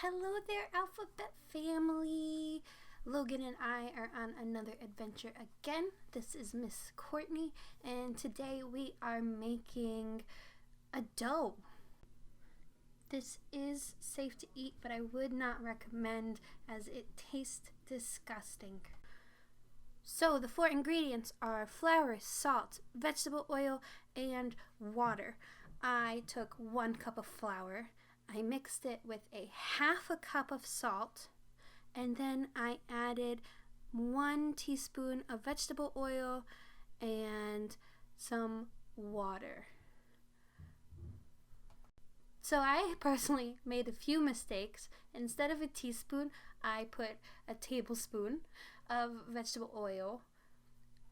Hello there, Alphabet family! Logan and I are on another adventure again. This is Miss Courtney, and today we are making a dough. This is safe to eat, but I would not recommend as it tastes disgusting. So the 4 ingredients are flour, salt, vegetable oil, and water. I took 1 cup of flour. I mixed it with a half a cup of salt, and then I added 1 teaspoon of vegetable oil and some water. So I personally made a few mistakes. Instead of a teaspoon, I put a tablespoon of vegetable oil.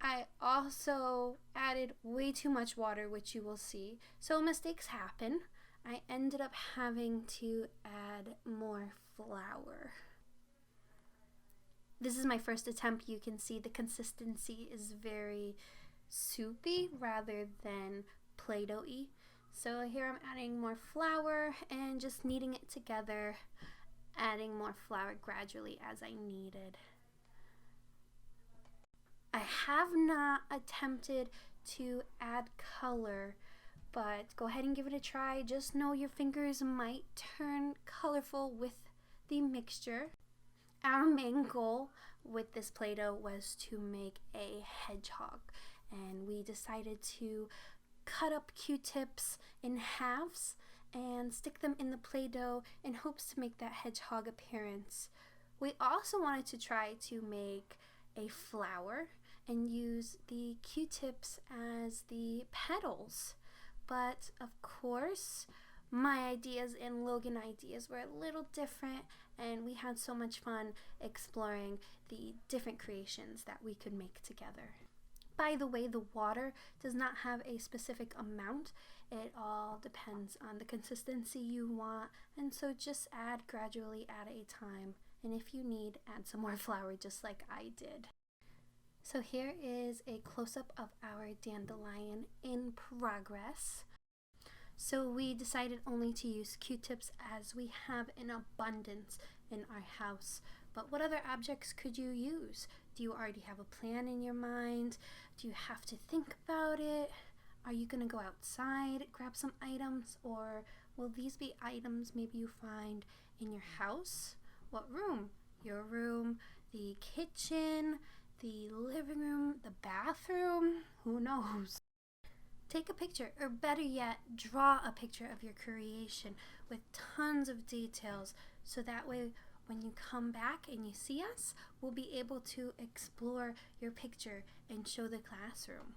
I also added way too much water, which you will see. So mistakes happen. I ended up having to add more flour. This is my first attempt. You can see the consistency is very soupy rather than Play-Doh-y. So here I'm adding more flour and just kneading it together, adding more flour gradually as I needed. I have not attempted to add color, but go ahead and give it a try. Just know your fingers might turn colorful with the mixture. Our main goal with this Play-Doh was to make a hedgehog, and we decided to cut up Q-tips in halves and stick them in the Play-Doh in hopes to make that hedgehog appearance. We also wanted to try to make a flower and use the Q-tips as the petals. But of course, my ideas and Logan ideas were a little different, and we had so much fun exploring the different creations that we could make together. By the way, the water does not have a specific amount. It all depends on the consistency you want, and so just add gradually at a time. And if you need, add some more flour just like I did. So here is a close-up of our dandelion in progress. So we decided only to use Q-tips as we have an abundance in our house. But what other objects could you use? Do you already have a plan in your mind? Do you have to think about it? Are you gonna go outside, grab some items, or will these be items maybe you find in your house? What room? Your room, the kitchen, the living room, the bathroom, who knows? Take a picture, or better yet, draw a picture of your creation with tons of details, so that way when you come back and you see us, we'll be able to explore your picture and show the classroom.